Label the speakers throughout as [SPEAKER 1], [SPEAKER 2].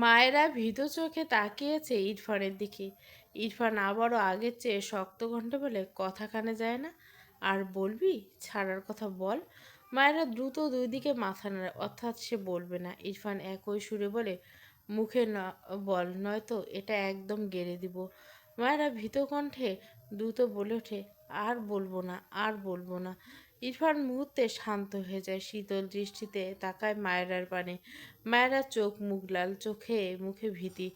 [SPEAKER 1] মায়েরা ভীত চোখে তাকিয়েছে ইরফানের দিকে। ইরফান আবারও আগের চেয়ে শক্ত কণ্ঠে বলে, কথা কানে যায় না? আর বলবি? ছাড়ার কথা বল। মায়েরা দ্রুত দুই দিকে মাথা নাড়ে, অর্থাৎ সে বলবে না। ইরফান একই সুরে বলে, মুখে না বল, নয়তো এটা একদম গেড়ে দিব। মায়েরা ভীত কণ্ঠে দ্রুত বলে ওঠে, আর বলবো না, আর বলবো না। ইরফান মুহূর্তে শান্ত হয়ে যায়, শীতল দৃষ্টিতে তাকায় মায়েরার পানে। মায়েরা চোখ মুখ লাল, চোখে মুখে ভীতি।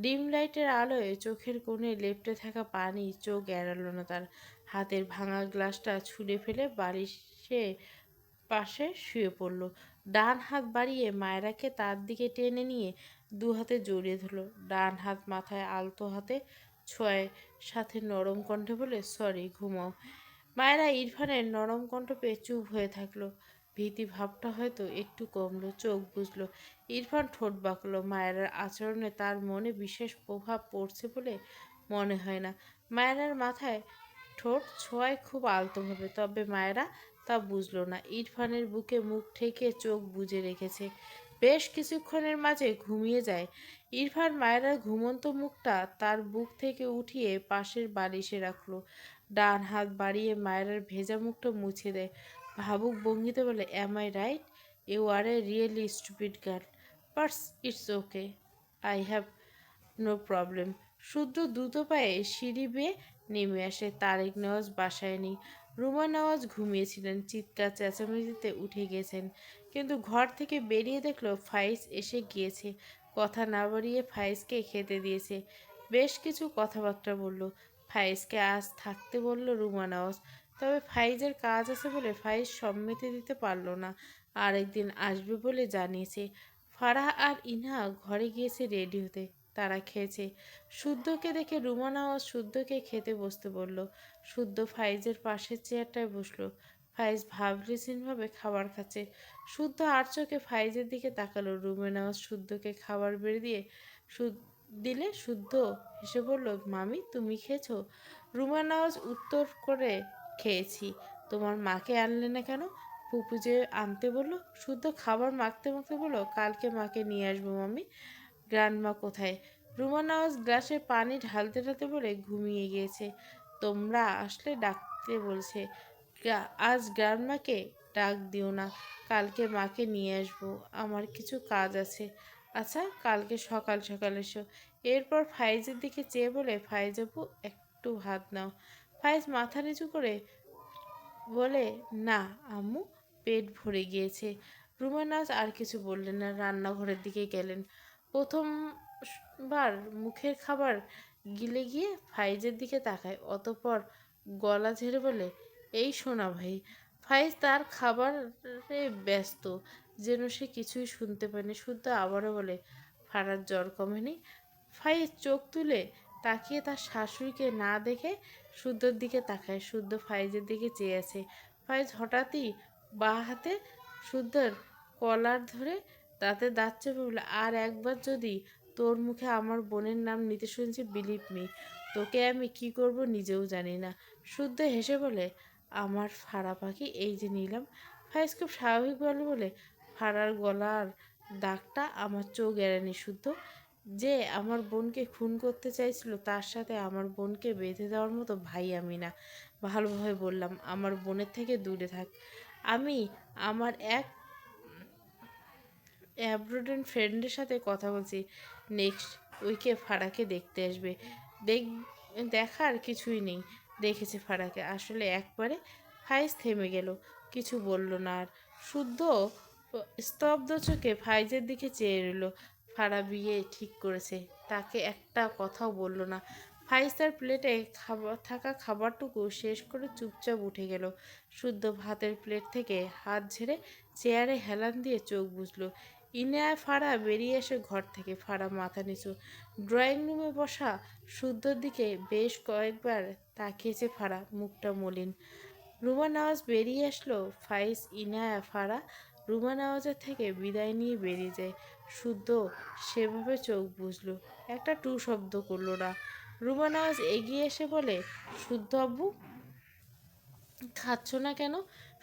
[SPEAKER 1] ডিম লাইটের আলোয় চোখের কোণে লেপ্টে থাকা পানি চোখ এড়ালো না তার। হাতের ভাঙা গ্লাসটা ছুঁড়ে ফেলে বালিশে পাশে শুয়ে পড়ল। ডান হাত বাড়িয়ে মায়েরাকে তার দিকে টেনে নিয়ে দু হাতে জড়িয়ে ধরল। ডান হাত মাথায় আলতো হাতে ছোঁয়ায়, সাথে নরম কণ্ঠে বলে, সরি, ঘুমাও। মায়েরা ইরফানের নরম কণ্ঠ পেয়ে চুপ হয়ে থাকলো। ভীতি ভাবটা হয়তো একটু কমলো, চোখ বুঝলো। ইরফান ঠোঁট বাঁকলো। মায়েরার আচরণে তার মনে বিশেষ প্রভাব পড়ছে বলে মনে হয় না। মায়েরার মাথায় ঠোঁট ছোঁয়ায় খুব আলতোভাবে, তবে মায়েরা তা বুঝলো না। ইরফানের বুকে মুখ ঠেকে চোখ বুজে রেখেছে। বেশ কিছুক্ষণের মাঝে ঘুমিয়ে যায় ইরফান। মায়েরার ঘুমন্ত মুখটা তার বুক থেকে উঠিয়ে পাশের বালিশে রাখলো। ডান হাত বাড়িয়ে মায়েরার ভেজা মুখটা মুছে দেয়। ভাবুক ভঙ্গিতে বলে, am I right? You are a really stupid girl, but it's okay, I have no problem. শুদ্ধ দ্রুত পায়ে সিঁড়ি বেয়ে নেমে আসে। তারেক নেওয়াজ বাসায় নেই। রুমা নেওয়াজ ঘুমিয়েছিলেন, চিৎকার চেঁচামেচিতে উঠে গেছেন, কিন্তু ঘর থেকে বেরিয়ে দেখলো ফাইজ এসে গিয়েছে। কথা না বাড়িয়ে ফাইজকে খেতে দিয়েছে। বেশ কিছু কথাবার্তা বলল। ফাইজকে আজ থাকতে বলল রুমা নেওয়াজ, তবে ফাইজের কাজ আছে বলে ফাইজ সম্মতি দিতে পারল না। আরেকদিন আসবে বলে জানিয়েছে। ফারাহ আর ইনহা ঘরে গিয়েছে রেডি হতে। তারা খেয়েছে। শুদ্ধকে দেখে রুমা নেওয়াজ শুদ্ধকে খেতে বসতে বলল। শুদ্ধ ফাইজের পাশের চেয়ারটায় বসলো। ফাইজ ভাবলেশীনভাবে খাবার খাচ্ছে। শুদ্ধ আর চোখে ফাইজের দিকে তাকালো। রুমা নেওয়াজ শুদ্ধকে খাবার বেড়ে দিয়ে দিলে শুদ্ধ হেসে বলল, মামি তুমি খেয়েছো? রুমা নওয়াজ উত্তর করে, খেয়েছি। তোমার মাকে আনলে না কেন? ফুপু যে আনতে বললো। শুদ্ধ খাবার মাখতে মাখতে বলল, কালকে মাকে নিয়ে আসবো মামি। গ্র্যান্ডমা কোথায়? রুমা নওয়াজ গ্লাসে পানি ঢালতে ঢালতে বলে, ঘুমিয়ে গিয়েছে। তোমরা আসলে ডাকতে বলছে। আজ গ্র্যান্ডমাকে ডাক দিও না, কালকে মাকে নিয়ে আসবো। আমার কিছু কাজ আছে। আচ্ছা, কালকে সকাল সকাল এসো। এরপর ফাইজের দিকে চেয়ে বলে, ফাইজ আপু একটু ভাত নাও। ফাইজ মাথা নিচু করে বলে, না আম্মু, পেট ভরে গিয়েছে। রুমা নাজ আর কিছু বললেন না, রান্নাঘরের দিকে গেলেন। প্রথমবার মুখের খাবার গিলে গিয়ে ফাইজের দিকে তাকায়, অতঃপর গলা ঝেড়ে বলে, এই শোনা ভাই। ফাইজ তার খাবারে ব্যস্ত, যেন সে কিছুই শুনতে পায়নি। শুদ্ধ আবারও বলে, ফারার জ্বর কমেনি? ফাইজ চোখ তুলে তাকিয়ে তার শাশুড়িকে না দেখে শুদ্ধর দিকে তাকায়। শুদ্ধ ফাইজের দিকে চেয়ে আছে। ফাইজ হঠাৎই বাঁ হাতে শুদ্ধর কলার ধরে দাঁতে দাঁত চেপে বলে, আর একবার যদি তোর মুখে আমার বোনের নাম নিতে শুনছি, বিলিভ মি, তোকে আমি কি করব নিজেও জানি না। শুদ্ধ হেসে বলে, আমার ফাড়া পাখি, এই যে নিলাম। ফাইজ খুব স্বাভাবিকভাবে বলে, ফাড়ার গলার দাগটা আমার চোখ এড়েনি শুদ্ধ। যে আমার বোনকে খুন করতে চাইছিল, তার সাথে আমার বোনকে বেঁধে দেওয়ার মতো ভাই আমি না। ভালোভাবে বললাম, আমার বোনের থেকে দূরে থাক। আমি আমার এক অ্যাব্রোডেন ফ্রেন্ডের সাথে কথা বলছি, নেক্সট উইকে ফারাকে দেখতে আসবে। দেখ, দেখার কিছুই নেই। দেখেছে ফারাকে আসলে একবারে। ফাইজ থেমে গেল, কিছু বলল না আর। শুদ্ধ স্তব্ধ চোখে ফাইজের দিকে চেয়ে রইল। ফারা বিয়ে ঠিক করেছে, তাকে একটা কথাও বলল না। ফাইজ তার প্লেটে খাবার থাকা খাবারটুকু শেষ করে চুপচাপ উঠে গেল। শুদ্ধ ভাতের প্লেট থেকে হাত ঝেড়ে চেয়ারে হেলান দিয়ে চোখ বুঝলো। ইনায়া ফারা বেরিয়ে এসে ঘর থেকে। ফারা মাথা নিচু, ড্রয়িং রুমে বসা শুদ্ধর দিকে বেশ কয়েকবার তাকিয়েছে ফারা, মুখটা মলিন। রুমা নওয়াজ বেরিয়ে আসলো। ফাইজ, ইনায়া, ফারা রুমা নওয়াজের থেকে বিদায় নিয়ে বেরিয়ে যায়। শুদ্ধ সেভাবে চোখ বুঝলো, একটা টু শব্দ করলো না। রুমা নওয়াজ এগিয়ে এসে বলে, শুদ্ধ আব্বু খাচ্ছ না কেন?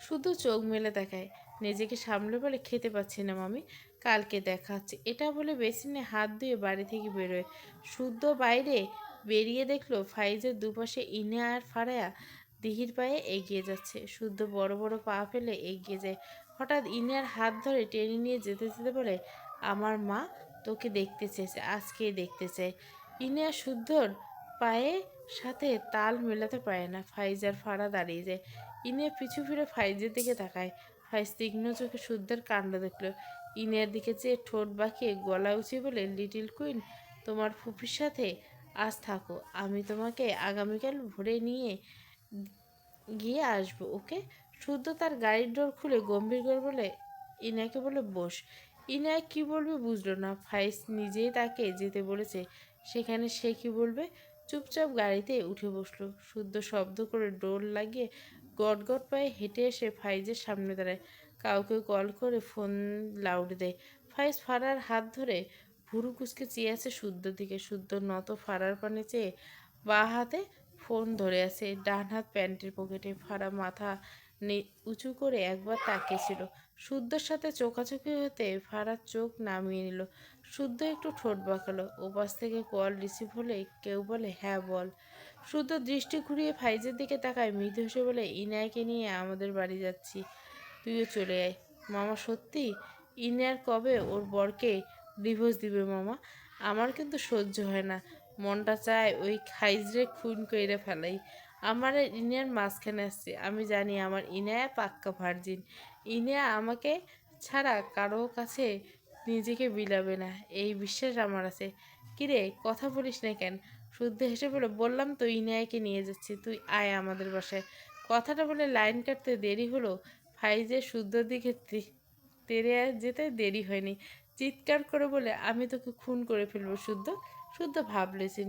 [SPEAKER 1] শুধু চোখ মেলে দেখায়, নিজেকে সামলে বলে, খেতে পাচ্ছি না মামি। কালকে দেখা হচ্ছে, এটা বলে বেসিনে হাত ধুয়ে বাড়ি থেকে বেরোয়। শুদ্ধ বাইরে বেরিয়ে দেখলো ফাইজের দুপাশে ইনা আর ফারায়া দিহির পায়ে এগিয়ে যাচ্ছে। শুদ্ধ বড় বড় পা ফেলে এগিয়ে যায়। হঠাৎ ইনার হাত ধরে টেনে নিয়ে যেতে যেতে বলে, আমার মা তোকে দেখতে চেয়েছে, আজকেই দেখতে চায়। ইনা শুদ্ধর পায়ে সাথে তাল মেলাতে পারে না। ফাইজ আর ফারা দাঁড়িয়ে যায়। ইনিয়া পিছু ফিরে ফাইজের দিকে তাকায়। ফাইজ তীক্ষ্ণ চোখে শুদ্ধের কাণ্ড দেখল। ইনিয়ার দিকে চেয়ে ঠোঁট বাঁকিয়ে গলা উঁচিয়ে বলে, লিটিল কুইন, তোমার ফুপির সাথে আজ থাকো, আমি তোমাকে আগামীকাল ভোরে নিয়ে গিয়ে আসবো, ওকে? শুদ্ধ তার গাড়ির ডোর খুলে গম্ভীর করে বলে, ইনাকে বলে বস। ইনায় কি বলবে বুঝলো না। ফাইজ নিজেই তাকে যেতে বলেছে, সেখানে সে কি বলবে? চুপচাপ গাড়িতে উঠে বসলো। শুদ্ধ শব্দ করে ডোর লাগিয়ে গটগট পায়ে হেঁটে এসে ফাইজের সামনে দাঁড়ায়। কাউকে কল করে ফোন লাউড দেয়। ফাইজ ফারার হাত ধরে ভুরু কুচকে চেয়ে আছে শুদ্ধর দিকে। শুদ্ধ নত ফারার পানে চেয়ে বাঁ হাতে ফোন ধরে আছে, ডান হাত প্যান্টের পকেটে। ফারা মাথা উঁচু করে একবার তাকিয়েছিল। শুদ্ধর সাথে চোখাচোখি হতে ফারার চোখ নামিয়ে নিল। শুদ্ধ একটু ঠোঁট বাঁকালো। ওপাশ থেকে কল রিসিভ হলে কেউ বলে, হ্যাঁ বল। শুদ্ধ দৃষ্টি ঘুরিয়ে ফাইজের দিকে তাকায়, মৃদু হেসে বলে, ইনায়কে নিয়ে আমাদের বাড়ি যাচ্ছি, তুইও চলে আয়। মামা সত্যি? ইনার কবে ওর বরকে ডিভোর্স দিবে মামা? আমার কিন্তু সহ্য হয় না। মনটা চায় ওই খাইজরে খুন কইরে ফেলাই। আমার আর ইনিয়ার মাঝখানে আসছে। আমি জানি আমার ইনায়া পাক্কা ভার্জিন। ইনিয়া আমাকে ছাড়া কারো কাছে নিজেকে বিলাবে না, এই বিশ্বাস আমার আছে। কিরে, কথা বলিস না কেন? শুদ্ধ হেসে বলে, বললাম তো ইনায়াকে নিয়ে যাচ্ছি, তুই আয় আমাদের বাসায়। কথাটা বলে লাইন কাটতে দেরি হলো। ফাইজের শুদ্ধর দিকে তেরে যেতে দেরি হয়নি। চিৎকার করে বলে, আমি তোকে খুন করে ফেলবো শুদ্ধ। শুদ্ধ ভাবলেছেন,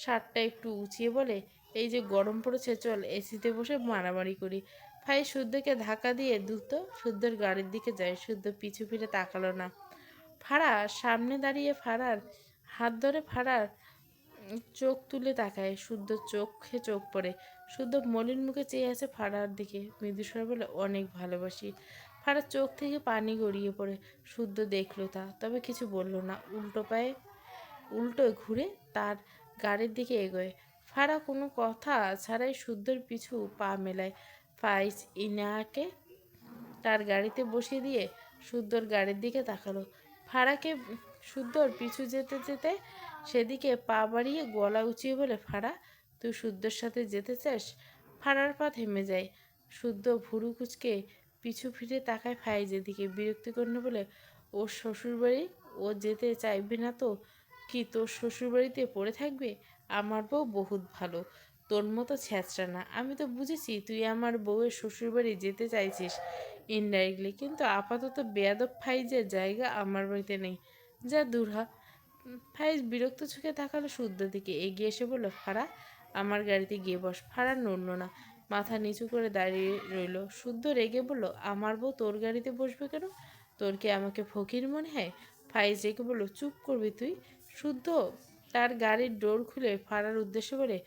[SPEAKER 1] শার্টটা একটু উঁচিয়ে বলে, এই যে গরম পড়েছে, চল এসিতে বসে মারামারি করি। ফাইজ শুদ্ধকে ধাক্কা দিয়ে দ্রুত শুদ্ধর গাড়ির দিকে যায়। শুদ্ধ পিছু ফিরে তাকালো না। ফারা সামনে দাঁড়িয়ে ফারার হাত ধরে ফারার চোখ তুলে তাকায়। শুদ্ধ চোখে চোখ পড়ে। শুদ্ধ মলিন মুখে চেয়ে আছে ফারার দিকে, মৃদুস্বরে বলে, অনেক ভালোবাসি। ফারার চোখ থেকে পানি গড়িয়ে পড়ে। শুদ্ধ দেখলো তা, তবে কিছু বলল না। উল্টো ঘুরে তার গাড়ির দিকে এগোয়। ফারা কোনো কথা ছাড়াই শুদ্ধর পিছু পা মেলায়। ফাইজ ইনাকে তার গাড়িতে বসিয়ে দিয়ে শুদ্ধর গাড়ির দিকে তাকালো। ফারাকে শুদ্ধর পিছু যেতে যেতে সেদিকে পা বাড়িয়ে গলা উঁচিয়ে বলে, ফারা, তুই শুদ্ধর সাথে যেতে চাস? ফারার পা থেমে যায়। শুদ্ধ ভুরু কুচকে পিছু ফিরে তাকায় ফাইজের দিকে, বিরক্তিকর বলে, ওর শ্বশুরবাড়ি ও যেতে চাইবে না তো কি তোর শ্বশুরবাড়িতে পড়ে থাকবে? আমার বউ বহুত ভালো, তোর মতো ছ্যাঁচড়া না। আমি তো বুঝেছি তুই আমার বউয়ের শ্বশুরবাড়ি যেতে চাইছিস ইনডাইরেক্টলি, কিন্তু আপাতত বেয়াদব ফাইজের জায়গা আমার বাড়িতে নেই, যা দূর হ। ফাইজ বিরক্ত চোখে তাকালো শুদ্ধর দিকে, এগিয়ে এসে বলল, ফারা, আমার গাড়িতে গিয়ে বস। ফারা নড়ল না, মাথা নিচু করে দাঁড়িয়ে রইল। শুদ্ধ রেগে বলল, আমার বউ তোর গাড়িতে বসবে কেন? তোর কি আমাকে ফকির মনে হয়? ফাইজ রেগে বলল, চুপ করবি তুই? শুদ্ধ তার গাড়ির ডোর খুলে ফারার উদ্দেশ্যে বলে,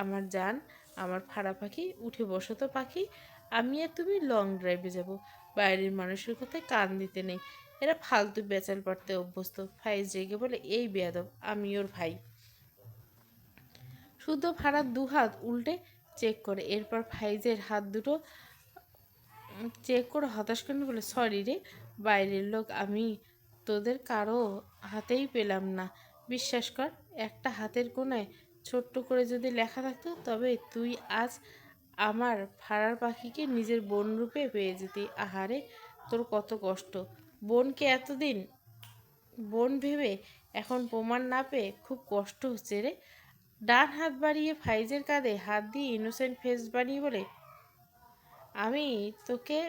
[SPEAKER 1] আমার জান, আমার ফাড়া পাখি, উঠে বসো তো পাখি। আমি আর তুমি লং ড্রাইভে যাব, বাইরের মানুষের কথায় কান দিতে নেই, এরা ফালতু বেচাল পাড়তে অভ্যস্ত। ফাইজ রেগে বলে, এই বেয়াদব, আমি ওর ভাই। শুদ্ধ ফাড়ার দুহাত উল্টে চেক করে, এরপর ফাইজের হাত দুটো চেক করে হতাশ করে বলে, সরি রে বাইরের লোক, আমি তোদের কারো হাতেই পেলাম না। বিশ্বাস কর, একটা হাতের কোণায় ছোট্ট করে যদি লেখা থাকতো, তবে তুই আজ আমার ফাড়ার পাখিকে নিজের বোন রূপে পেয়ে যেতি। আহারে, তোর কত কষ্ট। বোনকে এতদিন বোন ভেবে এখন প্রমাণ না পেয়ে খুব কষ্ট হচ্ছে রে। ডান হাত বাড়িয়ে ফাইজের কাঁধে হাত দিয়ে ইনোসেন্ট ফেস বানিয়ে বলে, আমি তোকে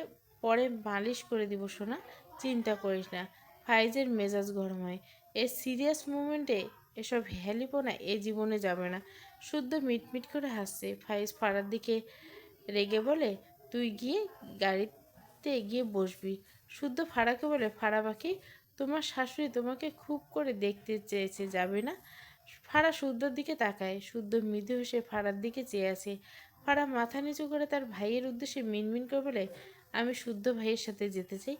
[SPEAKER 1] পরে মালিশ করে দিব সোনা, চিন্তা করিস না। ফাইজের মেজাজ গরম হয়। এই সিরিয়াস মুমেন্টে এসব হেয়ালিপনা এ জীবনে যাবে না। শুদ্ধ মিটমিট করে হাসছে। ফাইজ ফাড়ার দিকে রেগে বলে, তুই গিয়ে গাড়িতে গিয়ে বসবি। শুদ্ধ ফাড়াকে বলে, ফাড়া পাখি, তোমার শাশুড়ি তোমাকে খুব করে দেখতে চেয়েছে, যাবে না? ফাড়া শুদ্ধর দিকে তাকায়। শুদ্ধ মৃদু হেসে ফাড়ার দিকে চেয়ে আছে। ফাড়া মাথা নিচু করে তার ভাইয়ের উদ্দেশ্যে মিনমিন করে বলে, আমি শুদ্ধ ভাইয়ের সাথে যেতে চাই।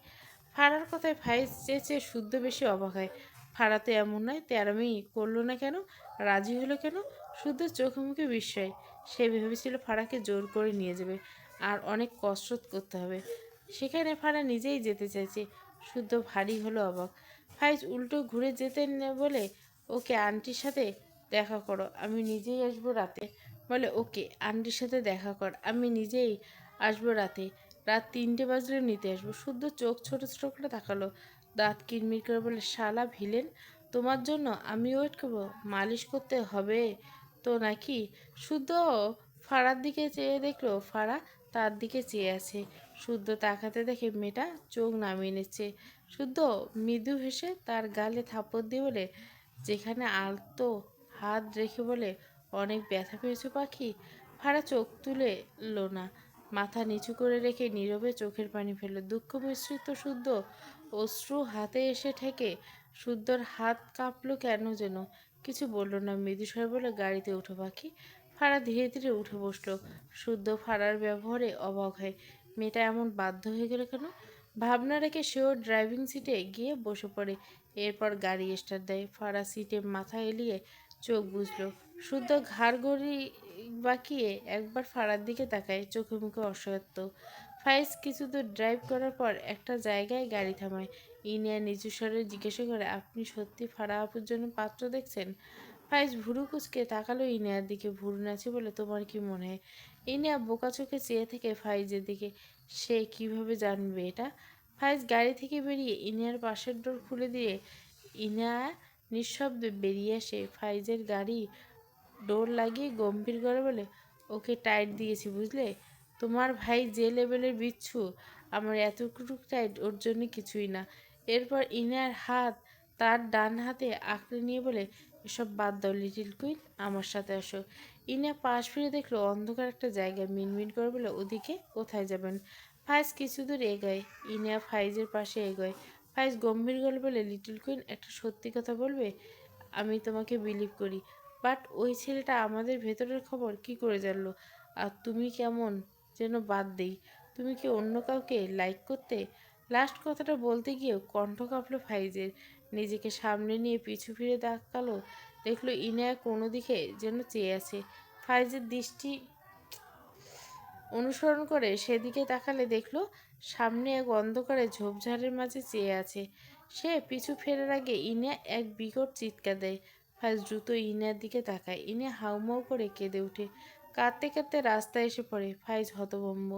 [SPEAKER 1] ফাড়ার কথায় ফাইজ চেয়েছে শুদ্ধ বেশি অবাক হয়। ফাড়া তো এমন নয়, তেরামি করলো না কেন, রাজি হলো কেন? শুদ্ধ চোখে মুখে বিস্ময়। সে ভেবেছিল ফাড়াকে জোর করে নিয়ে যাবে আর অনেক কসরত করতে হবে। সেখানে ফাড়া নিজেই যেতে চাইছে। শুদ্ধ ভারী হলো অবাক। ফাইজ উল্টো ঘুরে যেতে বলে, ওকে আন্টির সাথে দেখা করো, আমি নিজেই আসবো রাতে। বলে, ওকে আন্টির সাথে দেখা কর, আমি নিজেই আসবো রাতে। রাত 3টে বাজলেও নিতে আসবো। শুদ্ধ চোখ ছোট ছোট করে তাকালো, দাঁত কিরমির করে বলে, শালা ভিলেন, তোমার জন্য আমি ওয়েট করবো? মালিশ করতে হবে তো নাকি? শুদ্ধ ফাড়ার দিকে চেয়ে দেখলো ফাড়া তার দিকে চেয়ে আছে। শুদ্ধ তাকাতে দেখে মেয়েটা চোখ নামিয়ে নিচ্ছে। শুদ্ধ মৃদু হেসে তার গালে থাপড় দিয়ে বলে, যেখানে আলতো হাত রেখে বলে, অনেক ব্যথা পেয়েছো পাখি? ফাড়া চোখ তুলে লো না, মাথা নিচু করে রেখে নীরবে চোখের পানি ফেলল। দুঃখ মিশ্রিত শুদ্ধ অশ্রু হাতে এসে ঠেকে। শুদ্ধর হাত কাঁপলো কেন যেন, কিছু বলল না, মৃদুস্বরে বলে, গাড়িতে উঠো পাখি। ফাড়া ধীরে ধীরে উঠে বসলো। শুদ্ধ ফাড়ার ব্যবহারে অবাক হয়, মেয়েটা এমন বাধ্য হয়ে গেল কেন? ভাবনা রেখে সেও ড্রাইভিং সিটে গিয়ে বসে পড়ে। এরপর গাড়ি স্টার্ট দেয়। ফাড়া সিটে মাথা এলিয়ে চোখ বুঝলো। শুদ্ধ ঘাড় গড়ি বাঁকিয়ে একবার ফাড়ার দিকে তাকায়, চোখে মুখে অসহায়ত্ব। ফাইজ কিছু দূর ড্রাইভ করার পর একটা জায়গায় গাড়ি থামায়। ইনিয়া নিচু স্বরে জিজ্ঞাসা করে, আপনি সত্যি ফাড়া আপুর জন্য পাত্র দেখছেন? ফাইজ ভুরু কুচকে তাকালো ইনিয়ার দিকে। ভুরু নাচে বলে, তোমার কি মনে হয়? ইনিয়া বোকা চোখে চেয়ে থেকে ফাইজের দিকে। সে কিভাবে জানবে এটা? ফাইজ গাড়ি থেকে বেরিয়ে ইনিয়ার পাশের ডোর খুলে দিয়ে ইনা নিঃশব্দে বেরিয়ে আসে। ফাইজের গাড়ি ডোর লাগিয়ে গম্ভীর করে বলে, ওকে টাইট দিয়েছি বুঝলে? তোমার ভাই যে লেভেলের বিচ্ছু, আমার এতটুকু টাইট ওর জন্য কিছুই না। এরপর ইনার হাত তার ডান হাতে আঁকড়ে নিয়ে বলে, এসব বাদ দাও লিটিল কুইন, আমার সাথে আসো। ইনা পাশ ফিরে দেখলো অন্ধকার একটা জায়গায়। মিনমিন করে বলে, ওদিকে কোথায় যাবেন? ফাইজ কিছু দূর এগোয়। ইনা ফাইজের পাশে এগোয়। ফাইজ গম্ভীর গলে বলে, লিটিল কুইন একটা সত্যি কথা বলবে? আমি তোমাকে বিলিভ করি, বাট ওই ছেলেটা আমাদের ভেতরের খবর কি করে জানলো? আর তুমি কেমন যেন বাদ দেই, তুমি কি অন্য কাউকে লাইক করতে? লাস্ট কথাটা বলতে গিয়েও কণ্ঠ কাঁপলো ফাইজের। নিজেকে সামনে নিয়ে পিছু ফিরে তাকালো, দেখলো ইনায়া কোনো দিকে যেন চেয়ে আছে। ফাইজের দৃষ্টি অনুসরণ করে সেদিকে তাকালে দেখলো সামনে এক অন্ধকারে ঝোপঝাড়ের মাঝে চেয়ে আছে সে। পিছু ফেরার আগে ইনা এক বিকট চিৎকার দেয়। ফাইজ দ্রুত ইনার দিকে তাকায়। ইনা হাউমাউ করে কেঁদে ওঠে, কাঁদতে কাঁদতে রাস্তায় এসে পড়ে। ফাইজ হতভম্ব,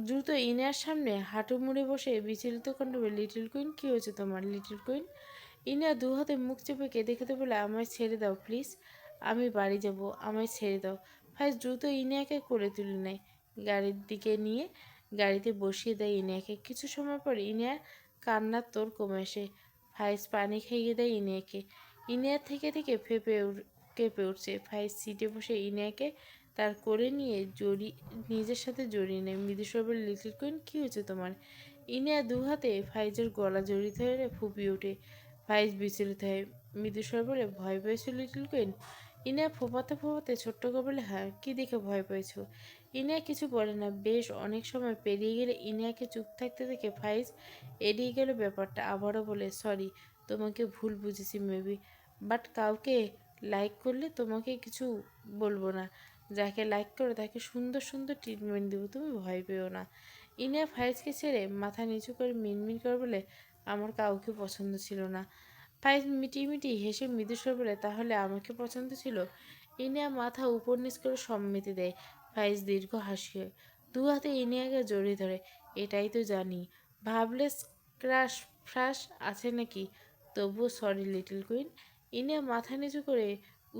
[SPEAKER 1] দ্রুত ইনার সামনে হাঁটু মুড়ে বসে বিচলিত কণ্ঠে বলে, লিটল কুইন, কি হয়েছে তোমার লিটল কুইন? ইনা দু হাতে মুখ চেপে কেঁদে কেঁদে বলে, আমায় ছেড়ে দাও প্লিজ, আমি বাড়ি যাব, আমায় ছেড়ে দাও। ফাইজ দ্রুত ইনিয়াকে করে তুলে নেয়, গাড়ির দিকে নিয়ে গাড়িতে বসিয়ে দেয় ইনিয়াকে। কিছু সময় পর ইনিয়ার কান্নার তোর কমে আসে। ফাইজ পানি খাইয়ে দেয় ইনিয়াকে। ইনিয়ার থেকে থেকে কেঁপে উঠছে। ফাইজ সিটে বসে ইনিয়াকে তার কোলে নিয়ে নিজের সাথে জড়িয়ে নেয়। মৃদুস্বর বলে, লিটল কুইন, কি হয়েছে তোমার? ইনিয়া দু হাতে ফাইজের গলা জড়িয়ে ধরে ফুপিয়ে ওঠে। ফাইজ বিচলিত হয়, মৃদুস্বর বলে, ভয় পেয়েছো লিটল কুইন? ইনিয়া ফোপাতে ফোপাতে ছোট্ট করে বলে, হ্যাঁ, কি দেখে ভয় পেয়েছো? ইনিয়া কিছু বলে না। বেশ অনেক সময় পেরিয়ে গেলে ইনিয়াকে চুপ থাকতে দেখে ফাইজ এড়িয়ে গেল ব্যাপারটা। আবারও বলে, সরি, তোমাকে ভুল বুঝেছি মেবি, বাট কাউকে লাইক করলে তোমাকে কিছু বলবো না। যাকে লাইক করো তাকে সুন্দর সুন্দর ট্রিটমেন্ট দেবো, তুমি ভয় পেও না। ইনিয়া ফাইজকে ছেড়ে মাথা নিচু করে মিনমিন করে বলে, আমার কাউকে পছন্দ ছিল না। ফাইজ মিটি হেসে মৃদুস্বর বলে, তাহলে আমাকে পছন্দ ছিল? ইনিয়া মাথা উপর নিচ করে সম্মতি দেয়। ফাইজ দীর্ঘ হাসি হয়, দু হাতে ইনিয়াকে জড়িয়ে ধরে। এটাই তো জানি, ভাবলে ক্রাশ ফ্রাশ আছে নাকি? তবুও সরি লিটল কুইন। ইনিয়া মাথা নিচু করে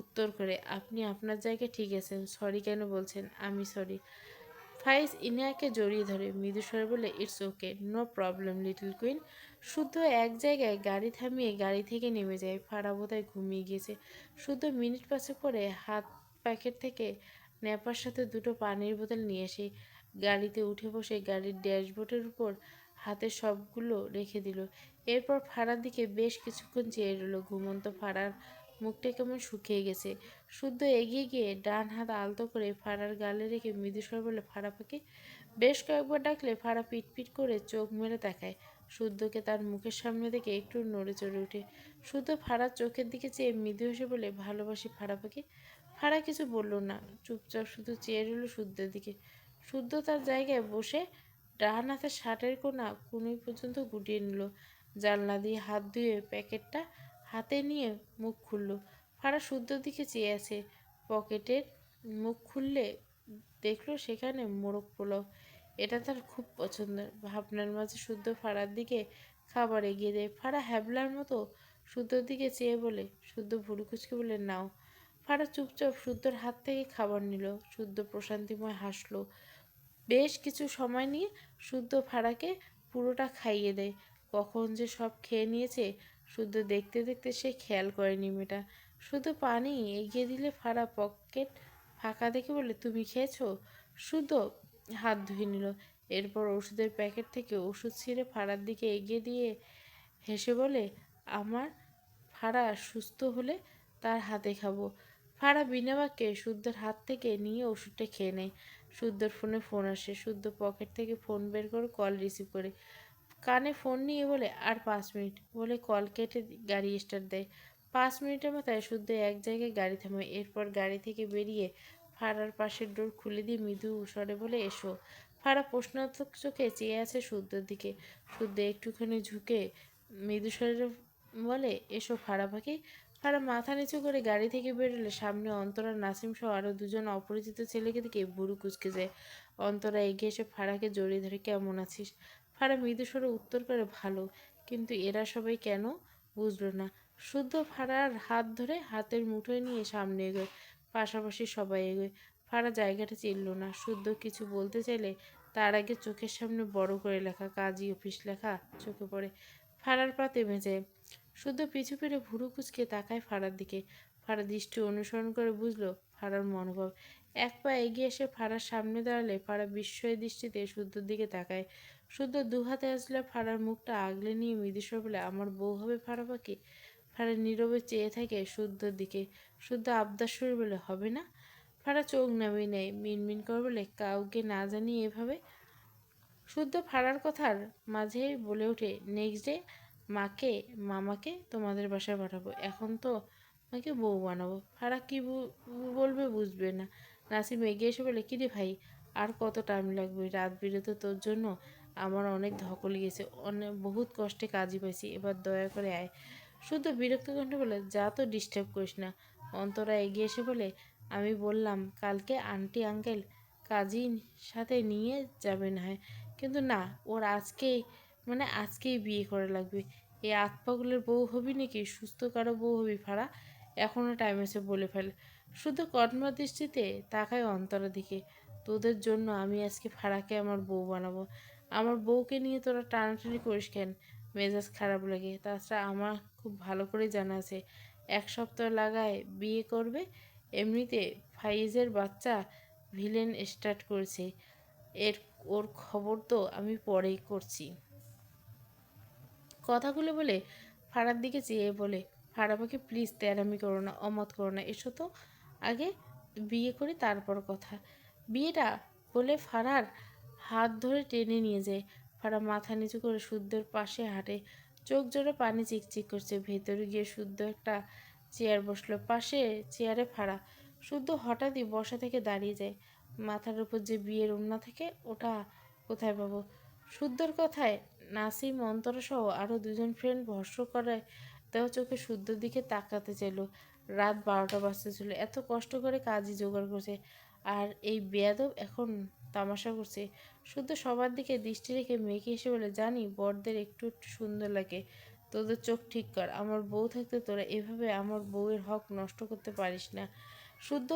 [SPEAKER 1] উত্তর করে, আপনি আপনার জায়গায় ঠিক আছেন, সরি কেন বলছেন? আমি সরি। ফাইজ ইনিয়াকে জড়িয়ে ধরে মৃদুস্বরে বলে, it's okay, no problem little queen. শুদ্ধ এক জায়গায় গাড়ি থামিয়ে গাড়ি থেকে নেমে যায়। ফাড়া বোধহয় ঘুমিয়ে গিয়েছে। শুদ্ধ মিনিট পাঁচেক পরে হাত প্যাকেট থেকে ন্যাপার সাথে দুটো পানির বোতল নিয়ে এসে গাড়িতে উঠে বসে গাড়ির ড্যাশবোর্ডের উপর হাতে সবগুলো রেখে দিল। এরপর ফাড়ার দিকে বেশ কিছুক্ষণ চেয়ে রইল। ঘুমন্ত ফাড়ার মুখটা কেমন শুকিয়ে গেছে। শুদ্ধ এগিয়ে গিয়ে ডান হাত আলতো করে ফাড়ার গালে রেখে মৃদুস্বর বলে, ফাড়া পাখি। বেশ কয়েকবার ডাকলে ফাড়া পিটপিট করে চোখ মেলে তাকায়। শুদ্ধকে তার মুখের সামনে থেকে একটু নড়ে চড়ে ওঠে। শুদ্ধ ফারার চোখের দিকে চেয়ে মৃদু হেসে বলে, ভালোবাসি ফারা পাখি। ফারা কিছু বলল না, চুপচাপ শুধু চেয়ে রইল শুদ্ধের দিকে। শুদ্ধ তার জায়গায় বসে ডান হাতের শার্টের কোনোই পর্যন্ত গুটিয়ে নিল। জানলা দিয়ে হাত ধুয়ে প্যাকেটটা হাতে নিয়ে মুখ খুলল। ফারা শুদ্ধর দিকে চেয়ে আছে। পকেটের মুখ খুললে দেখলো সেখানে মোরগ পোলাও। এটা তার খুব পছন্দের। ভাবনার মাঝে শুদ্ধ ফারার দিকে খাবার এগিয়ে দেয়। ফারা হ্যাবলার মতো শুদ্ধর দিকে চেয়ে বলে, শুদ্ধ ভুরু কুচকে বলে, নাও। ফারা চুপচাপ শুদ্ধর হাত থেকে খাবার নিল। শুদ্ধ প্রশান্তিময় হাসলো। বেশ কিছু সময় নিয়ে শুদ্ধ ফারাকে পুরোটা খাইয়ে দেয়। কখন যে সব খেয়ে নিয়েছে শুদ্ধ দেখতে দেখতে সে খেয়াল করেনি মেয়েটা। শুধু পানি এগিয়ে দিলে ফারা পকেট ফাঁকা দেখে বলে, তুমি খেয়েছো? শুদ্ধ হাত ধুয়ে নিল। এরপর ওষুধের প্যাকেট থেকে ওষুধ ছিঁড়ে ফাড়ার দিকে এগিয়ে দিয়ে হেসে বলে, আমার ফাড়া সুস্থ হলে তার হাতে খাবো। ফাড়া বিনা বাক্যে শুদ্ধর হাত থেকে নিয়ে ওষুধটা খেয়ে নেয়। শুদ্ধর ফোন আসে। শুদ্ধ পকেট থেকে ফোন বের করে কল রিসিভ করে কানে ফোন নিয়ে বলে, আর 5 মিনিট বলে কল কেটে গাড়ি স্টার্ট দেয়। 5 মিনিটের মাথায় শুদ্ধ এক জায়গায় গাড়ি থামায়। এরপর গাড়ি থেকে বেরিয়ে ফাড়ার পাশের ডোর খুলে দিয়ে মৃদু স্বরে বলে, এসো। ফাড়া প্রশ্নার্থক চোখে চেয়ে আছে শুদ্ধর দিকে। শুদ্ধ একটুখানি ঝুঁকে মৃদু স্বরে বলে, এসো ফাড়া পাখি। ফাড়া মাথা নিচু করে গাড়ি থেকে বেরোলে সামনে অন্তরা, নাসিম সহ আরো দুজন অপরিচিত ছেলেকে দিকে বুড়ো কুচকে যায়। অন্তরা এগিয়ে এসে ফাড়াকে জড়িয়ে ধরে, কেমন আছিস? ফাড়া মৃদু স্বরে উত্তর করে, ভালো। কিন্তু এরা সবাই কেন? বুঝলো না। শুদ্ধ ফাড়ার হাত ধরে হাতের মুঠোয় নিয়ে সামনে এগোয়। পাশাপাশি সবাই এগোয়। ফাড়া জায়গাটা চিনল না। শুদ্ধ কিছু বলতে চাইলে তার আগে চোখের সামনে বড় করে লেখা কাজী অফিস লেখা চোখে পড়ে। ফাড়ার পা থেমে যায়। শুদ্ধ পিছু ফিরে ভুরু কুচকে তাকায় ফাড়ার দিকে। ফাড়া দৃষ্টি অনুসরণ করে বুঝলো ফাড়ার মনোভাব। এক পা এগিয়ে এসে ফাড়ার সামনে দাঁড়ালে ফাড়া বিস্ময়ের দৃষ্টিতে শুদ্ধর দিকে তাকায়। শুদ্ধ দুহাতে আসলে ফাড়ার মুখটা আগলে নিয়ে মৃদুস্বর বলে, আমার বউ হবে ফাড়া পাখি? ফাড়া নীরবে চেয়ে থাকে শুদ্ধর দিকে। শুদ্ধ আবদার সুরে বলে, হবে না? ফাড়া চোখ নামিয়ে নেয়। মিনমিন করে বলে, কাউকে না জানিয়ে এভাবে? শুদ্ধ ফাড়ার কথার মাঝেই বলে ওঠে, নেক্সট ডে মাকে মামাকে তোমাদের বাসায় পাঠাবো। এখন তো মাকে বউ বানাবো। ফাড়া কি বলবে বুঝবে না। নাসিম এগিয়ে এসে বলে, কিরে ভাই, আর কত টাইম লাগবে? রাত বিরেতে তোর জন্য আমার অনেক ধকল গেছে, অনেক বহুত কষ্টে কাজই পাইছি, এবার দয়া করে আয়। শুদ্ধ বিরক্ত কণ্ঠে বলে, যা তো ডিস্টার্ব করিস না। অন্তরা এগিয়ে এসে বলে, আমি বললাম কালকে আন্টি আঙ্কেল কাজী সাথে নিয়ে যাবে না হয়, কিন্তু না, ওর আজকেই আজকেই বিয়ে করা লাগবে। এই আতপাগলের বউ হবি নাকি সুস্থ কারো বউ হবি ফাড়া? এখনও টাইম আছে, বলে ফেল। শুধু কর্মর দৃষ্টিতে তাকায় অন্তরের দিকে। তোদের জন্য আমি আজকে ফাড়াকে আমার বউ বানাবো। আমার বউকে নিয়ে তোরা টানাটানি করিস কেন? মেজাজ খারাপ লাগে। তাছাড়া আমার খুব ভালো করে জানা আছে 1 সপ্তাহ লাগায় বিয়ে করবে। এমনিতে ফাইজের বাচ্চা ভিলেন স্টার্ট করেছে। এর ওর খবর তো আমি পরেই করছি। কথাগুলো বলে ফাড়ার দিকে চেয়ে বলে, ফাড়া পাখি প্লিজ তেরামি করো না, অমত করো না, এসো তো আগে বিয়ে করি তারপর কথা। বিয়েটা বলে ফাড়ার হাত ধরে টেনে নিয়ে যায়। ফাড়া মাথা নিচু করে শুদ্ধর পাশে হাঁটে। চোখ জোরে পানি চিকচিক করছে। ভেতরে গিয়ে শুদ্ধ একটা চেয়ার বসলো। পাশে চেয়ারে ফাড়া। শুদ্ধ হঠাৎই বসা থেকে দাঁড়িয়ে যায়। মাথার উপর যে বিয়ের ওড়না থাকে ওটা কোথায় পাবো? শুদ্ধর কথায় নাসিম, অন্তরা সহ আরও দুজন ফ্রেন্ড ভরসা করে দেওয়া চোখে শুদ্ধর দিকে তাকাতে চাইল। রাত 12টা বাজতেছিল। এত কষ্ট করে কাজই জোগাড় করছে, আর এই বেয়াদব এখন তামাশা করছে। শুদ্ধ সবার দিকে দৃষ্টি রেখে মেয়েকে এসে বলে, জানি বরদের একটু একটু সুন্দর লাগে, তোদের চোখ ঠিক কর। আমার বউ থাকতে তোরা এভাবে আমার বউয়ের হক নষ্ট করতে পারিস না। শুদ্ধ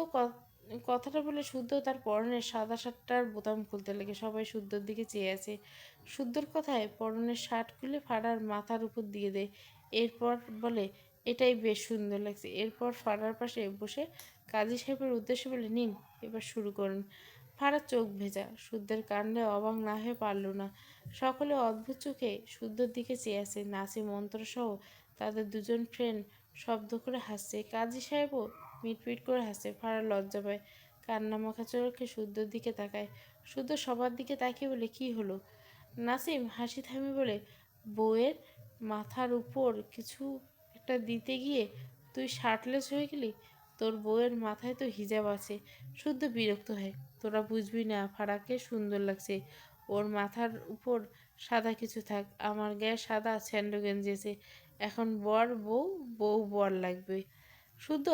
[SPEAKER 1] কথাটা বলে শুদ্ধ তার পরনের সাদা শার্টটার বোতাম খুলতে লাগে। সবাই শুদ্ধর দিকে চেয়ে আছে। শুদ্ধর কথায় পরনের শার্ট খুলে ফাড়ার মাথার উপর দিয়ে দেয়। এরপর বলে, এটাই বেশ সুন্দর লাগছে। এরপর ফাড়ার পাশে বসে কাজী সাহেবের উদ্দেশ্যে বলে, নিন এবার শুরু করুন। ফাড়ার চোখ ভেজা। শুদ্ধের কাণ্ডে অবাক না হয়ে পারল না। সকলে অদ্ভুত চোখে শুদ্ধর দিকে চেয়ে আছে। নাসিম, অন্তর সহ তাদের দুজন ফ্রেন্ড শব্দ করে হাসছে। কাজী সাহেবও মিটমিট করে হাসে। ফাড়া লজ্জা পায়। কান্না মাখা চোখে শুদ্ধর দিকে তাকায়। শুদ্ধ সবার দিকে তাকিয়ে বলে, কি হলো? নাসিম হাসি থামিয়ে বলে, বউয়ের মাথার উপর কিছু একটা দিতে গিয়ে তুই শার্টলেস হয়ে গেলি। তোর বউয়ের মাথায় তো হিজাব আছে। শুদ্ধ বিরক্ত হয়। তোরা বুঝবি না, ফারাকে সুন্দর লাগছে। ওর মাথার উপর সাদা কিছু থাক, আমার গায়ে সাদা স্যান্ডো গেঞ্জি আছে। এখন বর বউ, বউ বর লাগবে। শুদ্ধ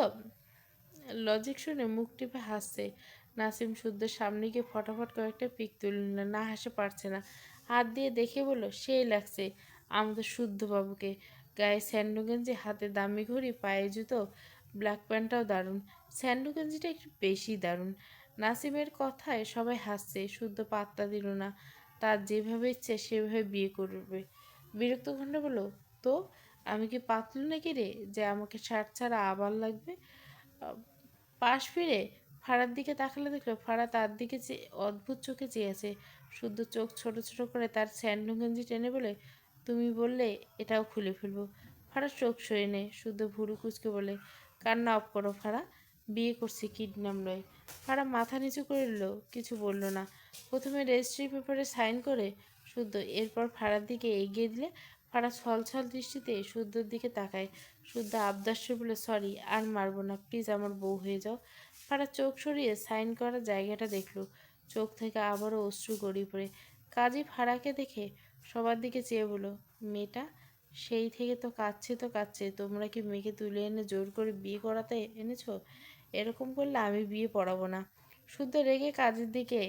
[SPEAKER 1] লজিক শুনে মুখ টিপে হাসছে। নাসিম শুদ্ধের সামনে গিয়ে ফটাফট কয়েকটা পিক তুলে নিল। না হাসে পারছে না, হাত দিয়ে দেখে বলল, সেই লাগছে আমাদের শুদ্ধ বাবুকে। গায়ে স্যান্ডো গেঞ্জি, হাতে দামি ঘড়ি, পায়ে জুতো, ব্ল্যাক প্যান্টটাও দারুণ। স্যান্ডো গেঞ্জিটা একটু বেশি দারুণ। নাসিমের কথায় সবাই হাসছে। শুদ্ধ পাত্তা দিল না। তার যেভাবে ইচ্ছে সেভাবে বিয়ে করবে। বিরক্ত কণ্ঠে বলল, তো আমি কি পাতলু নাকি রে যে আমাকে শার্ট ছাড়া আবার লাগবে? পাশ ফিরে ফাড়ার দিকে তাকালে দেখলো ফাড়া তার দিকে অদ্ভুত চোখে চেয়ে আছে। শুদ্ধ চোখ ছোট ছোট করে তার স্যান্ডো গেঞ্জি টেনে বলে, তুমি বললে এটাও খুলে ফেলবো। ফাড়া চোখ সরিয়ে নেয়। শুদ্ধ ভুরু কুচকে বলে, কান্না অফ করো ফাড়া, বিয়ে করছি কিডন্যাপ নয়। ফাড়া মাথা নিচু করে নিল, কিছু বলল না। প্রথমে রেজিস্ট্রি পেপারে সাইন করে শুদ্ধ এরপর ফাড়ার দিকে এগিয়ে দিলে ফাড়া ছলছল দৃষ্টিতে শুদ্ধর দিকে তাকায়। শুদ্ধ আবদার সে বলে, সরি, আর মারবো না, প্লিজ আমার বউ হয়ে যাও। ফাড়া চোখ সরিয়ে সাইন করার জায়গাটা দেখলো। চোখ থেকে আবারও অশ্রু গড়িয়ে পড়ে। কাজী ফাড়াকে দেখে সবার দিকে চেয়ে বলো, মেয়েটা সেই থেকে তো কাঁদছে তো কাঁদছে, তোমরা কি মেয়েকে তুলে এনে জোর করে বিয়ে করাতে এনেছো? এরকম করলে আমি বিয়ে পড়াবো না। শুদ্ধ রেগে কাজের দিকে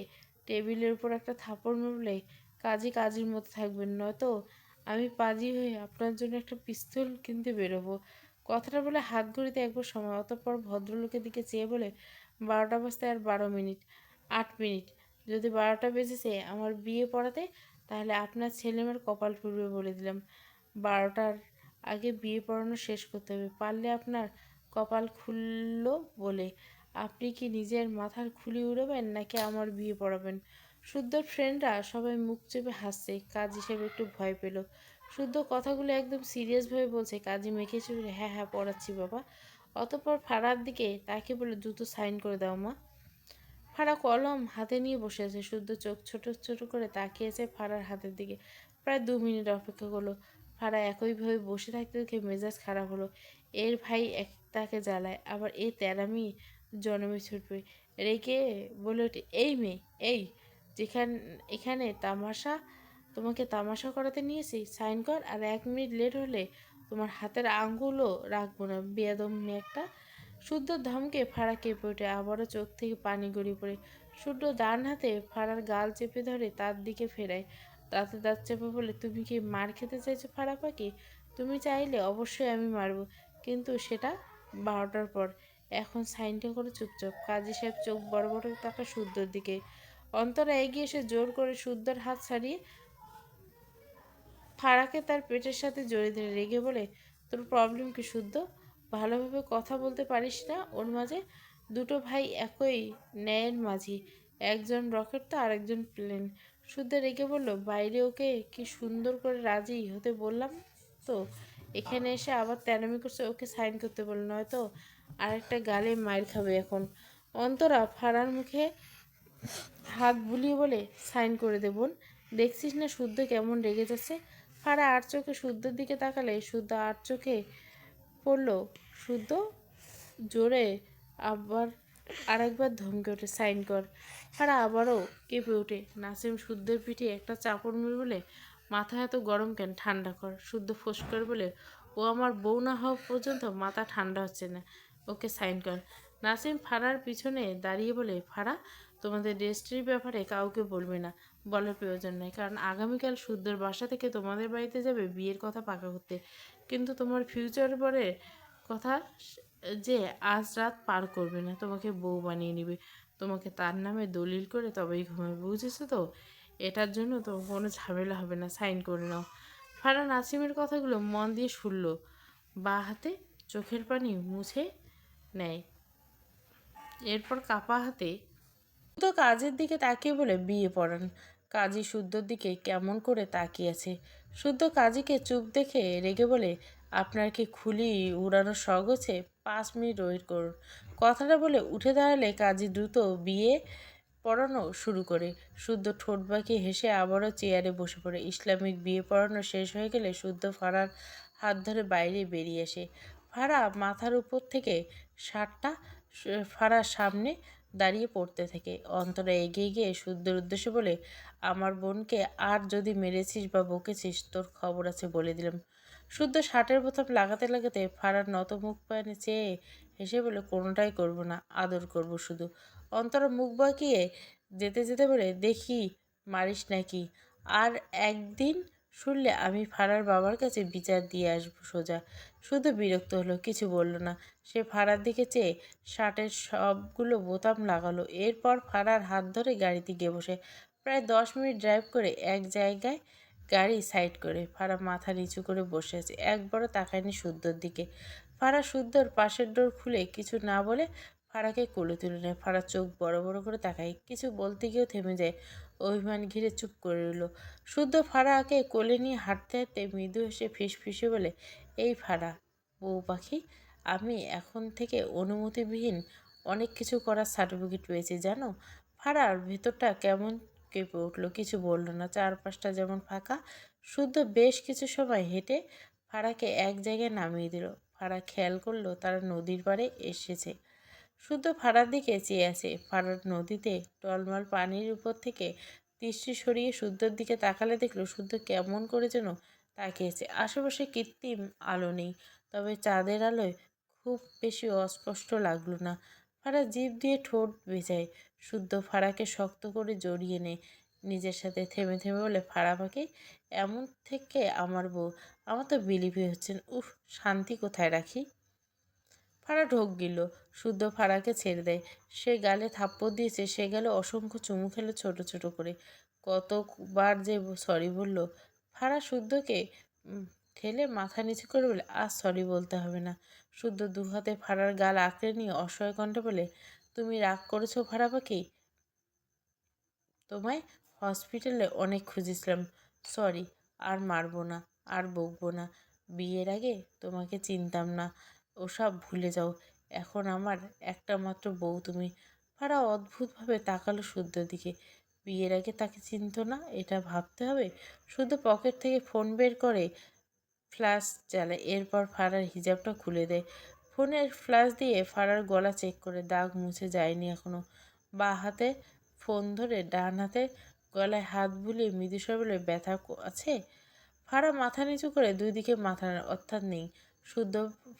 [SPEAKER 1] টেবিলের উপর একটা থাপড় মারলে, কাজী কাজীর মতো থাকবেন, নয়তো আমি পাজি হয়ে আপনার জন্য একটা পিস্তল কিনতে বেরোবো। কথাটা বলে হাত ঘড়িতে একবার সময়, অতঃপর ভদ্রলোকের দিকে চেয়ে বলে, 12টা বাজতে আর 12 মিনিট, 8 মিনিট। যদি 12টা বেজেছে আমার বিয়ে পড়াতে, তাহলে আপনার ছেলেমেয়ের কপাল পুড়বে বলে দিলাম। 12টার আগে বিয়ে পড়ানো শেষ করতে হবে, পারলে আপনার কপাল খুললো বলে। আপনি কি নিজের মাথার খুলি উড়াবেন নাকি আমার বিয়ে পড়াবেন? শুদ্ধর ফ্রেন্ডরা সবাই মুখ চেপে হাসছে। কাজ হিসেবে একটু ভয় পেল। শুদ্ধ কথাগুলো একদম সিরিয়াসভাবে বলছে। কাজী মেখে চুলে, হ্যাঁ হ্যাঁ পড়াচ্ছি বাবা। অতঃপর ফাড়ার দিকে তাকে বলে, দ্রুত সাইন করে দাও মা। ফাড়া কলম হাতে নিয়ে বসে আছে। শুদ্ধ চোখ ছোট ছোট করে তাকিয়েছে ফাড়ার হাতের দিকে। প্রায় 2 মিনিট অপেক্ষা করলো। ফাড়া একইভাবে বসে থাকতে দেখে মেজাজ খারাপ হলো। এর ভাই এক তাকে জ্বালায়, আবার এ তেরামি জনমে ছুটবে। রেগে বলে ওঠে, এই মেয়ে, এই যেখানে এখানে তামাশা, তোমাকে তামাশা করাতে নিয়েছি, সাইন কর, আর 1 মিনিট লেট হলে তোমার হাতের আঙ্গুলও রাখবো না, বেয়াদব মেয়ে একটা। শুদ্ধ ধমকে ফাড়া কেঁপে ওঠে, আবারও চোখ থেকে পানি গড়িয়ে পড়ে। শুদ্ধ ডান হাতে ফাড়ার গাল চেপে ধরে তার দিকে ফেরায়। দাঁতে দাঁত চেপে বলে, তুমি কি মার খেতে চাইছো ফাড়া পাখি? তুমি চাইলে অবশ্যই আমি মারবো, কিন্তু সেটা 12টার পর। এখন সাইনটা করে চুপচাপ। কাজী সাহেব চোখ বড় বড় তাকা শুদ্ধর দিকে। অন্তরা এগিয়ে এসে জোর করে শুদ্ধর হাত ছাড়িয়ে ফারাকে তার পেটের সাথে জড়িয়ে ধরে রেগে বলে, তোর প্রবলেম কি শুদ্ধ? ভালোভাবে কথা বলতে পারিস না? ওর মাঝে দুটো ভাই একই ন্যায়ের মাঝি, একজন রকেট তো আরেকজন প্লেন। শুদ্ধ রেগে বলল, বাইরে ওকে কি সুন্দর করে রাজি হতে বললাম তো, এখানে এসে আবার তেরামি করছে। ওকে সাইন করতে বলল, নয়তো আরেকটা গালে মায়ের খাবে এখন। অন্তরা ফাড়ার মুখে হাত বুলিয়ে বলে, সাইন করে দেবন। দেখছিস না শুদ্ধ কেমন রেগে যাচ্ছে? ফাড়া আর চোখে শুদ্ধর দিকে তাকালে শুদ্ধ আর চোখে পড়ল। শুদ্ধ জোরে আবার আরেকবার ধমকে ওঠে, সাইন কর। ফাড়া আবারও কেঁপে ওঠে। নাসিম শুদ্ধের পিঠে একটা চাপড় মেরে বলে, মাথা এত গরম কেন, ঠান্ডা কর। শুদ্ধ ফোঁস করে বলে, ও আমার বউ না হওয়া পর্যন্ত মাথা ঠান্ডা হচ্ছে না, ওকে সাইন কর। নাসিম ফাড়ার পিছনে দাঁড়িয়ে বলে, ফাড়া, তোমাদের রেজিস্ট্রির ব্যাপারে কাউকে বলবে না, বলার প্রয়োজন নেই, কারণ আগামীকাল শুদ্ধর বাসা থেকে তোমাদের বাড়িতে যাবে বিয়ের কথা পাকা করতে। কিন্তু তোমার ফিউচার পরের কথা যে আজ রাত পার করবে না, তোমাকে বউ বানিয়ে নিবে, তোমাকে তার নামে দলিল করে তবেই ঘুমাবে, বুঝেছো তো? এটার জন্য তো কোনো ঝামেলা হবে না, সাইন করে নাও। ফারহান নাসিমের কথাগুলো মন দিয়ে শুনল, বাঁ হাতে চোখের পানি মুছে নেয়, এরপর কাপা হাতে শুদ্ধ কাজের দিকে তাকিয়ে বলে, বিয়ে পড়ান। কাজী শুদ্ধর দিকে কেমন করে তাকিয়ে আছে। শুদ্ধ কাজীকে চুপ দেখে রেগে বলে, আপনার কি খুলি উড়ানোর শখ হচ্ছে? 5 মিনিট ওয়েট করুন। কথাটা বলে উঠে দাঁড়ালে কাজী দ্রুত বিয়ে পড়ানো শুরু করে। শুদ্ধ ঠোঁট বাঁকিয়ে হেসে আবারও চেয়ারে বসে পড়ে। ইসলামিক বিয়ে পড়ানো শেষ হয়ে গেলে শুদ্ধ ফারার হাত ধরে বাইরে বেরিয়ে আসে। ফারা মাথার উপর থেকে শার্টটা ফারার সামনে দাঁড়িয়ে পড়তে থাকে। অন্তরা এগিয়ে গিয়ে শুদ্ধর উদ্দেশ্যে বলে, আমার বোনকে আর যদি মেরেছিস বা বকেছিস তোর খবর আছে বলে দিলাম। শুদ্ধ শার্টের বোতাম লাগাতে লাগাতে ফারার নত মুখ পানে চেয়ে হেসে বলে, কোনোটাই করব না, আদর করব শুধু। অন্তরা মুখ বাঁকিয়ে যেতে যেতে বলে, দেখি মারিস নাকি। আর একদিন শুনলে আমি ফারার বাবার কাছে বিচার দিয়ে আসবো সোজা। শুধু বিরক্ত হলো, কিছু বলল না। সে ফারার দিকে চেয়ে শার্টের সবগুলো বোতাম লাগালো। এরপর ফারার হাত ধরে গাড়িতে গিয়ে বসে। প্রায় 10 মিনিট ড্রাইভ করে এক জায়গায় গাড়ি সাইড করে ফারা মাথা নিচু করে বসে আছে, একবারও তাকায়নি শুদ্ধর দিকে। ফারা শুদ্ধর পাশের ডোর খুলে কিছু না বলে ফারাকে কোলে তুলে নেয়। ফারা চোখ বড় বড় করে তাকায়, কিছু বলতে গিয়েও থেমে যায়। অভিমান ঘিরে চুপ করে রইল। শুদ্ধ ফারাকে কোলে নিয়ে হাঁটতে হাঁটতে মৃদু হেসে ফিসফিসে বলে, এই ফারা বউ পাখি, আমি এখন থেকে অনুমতিবিহীন অনেক কিছু করার সার্টিফিকেট পেয়েছি জানো। ফারার ভেতরটা কেমন কেঁপে উঠল, কিছু বলল না। চারপাশটা যেমন ফাঁকা। শুদ্ধ বেশ কিছু সময় হেঁটে ফারাকে এক জায়গায় নামিয়ে দিল। ফারা খেয়াল করলো তারা নদীর পাড়ে এসেছে। শুদ্ধ ফারার দিকে চেয়ে আছে। ফারার নদীতে টলমল পানির উপর থেকে দৃষ্টি সরিয়ে শুদ্ধর দিকে তাকালে দেখলো শুদ্ধ কেমন করে যেন তাকিয়েছে। আশেপাশে কৃত্রিম আলো নেই, তবে চাঁদের আলোয় খুব বেশি অস্পষ্ট লাগলো না। ফারা জিভ দিয়ে ঠোঁট ভেজায়। শুদ্ধ ফারাকে শক্ত করে জড়িয়ে নেয় নিজের সাথে। থেমে থেমে বলে, ফারা পাখি, এমন থেকে আমার বউ, আমার তো বিলিভি হচ্ছেন। উফ, শান্তি কোথায় রাখি। ফারা ঢোক গিল। শুদ্ধ ফারাকে ছেড়ে দেয়। সে গালে থাপ্পড় দিয়েছে, সে গালে অসংখ্য চুমু খেলো ছোট ছোট করে। কতবার যে সরি বলল। ফারা শুদ্ধকে ঠেলে মাথা নিচু করে বলে, আজ সরি বলতে হবে না। শুদ্ধ দু হাতে ফারার গাল আঁকড়ে নিয়ে অসহায় কণ্ঠে বলে, তুমি রাগ করেছো ফারা পাখি? তোমায় হসপিটালে অনেক খুঁজেছিলাম। সরি, আর মারবো না, আর বকবো না। বিয়ের আগে তোমাকে চিনতাম না, ওসব ভুলে যাও। এখন আমার একটা মাত্র বউ তুমি। ফারা অদ্ভুতভাবে তাকালো শুদ্ধর দিকে। বিয়ের আগে তাকে চিনতো না, এটা ভাবতে হবে। শুদ্ধ পকেট থেকে ফোন বের করে ফ্ল্যাশ জ্বালায়। এরপর ফারার হিজাবটা খুলে দেয়। ফোনের ফ্ল্যাশ দিয়ে ফারার গলা চেক করে, দাগ মুছে যায়নি এখনো। বাঁ হাতে ফোন ধরে ডান হাতে গলায় হাত বুলিয়ে মৃদুস্বর বলে, ব্যথা আছে? ফারা মাথা নিচু করে দুই দিকে মাথা নাড়ে, অর্থাৎ নেই। শুদ্ধ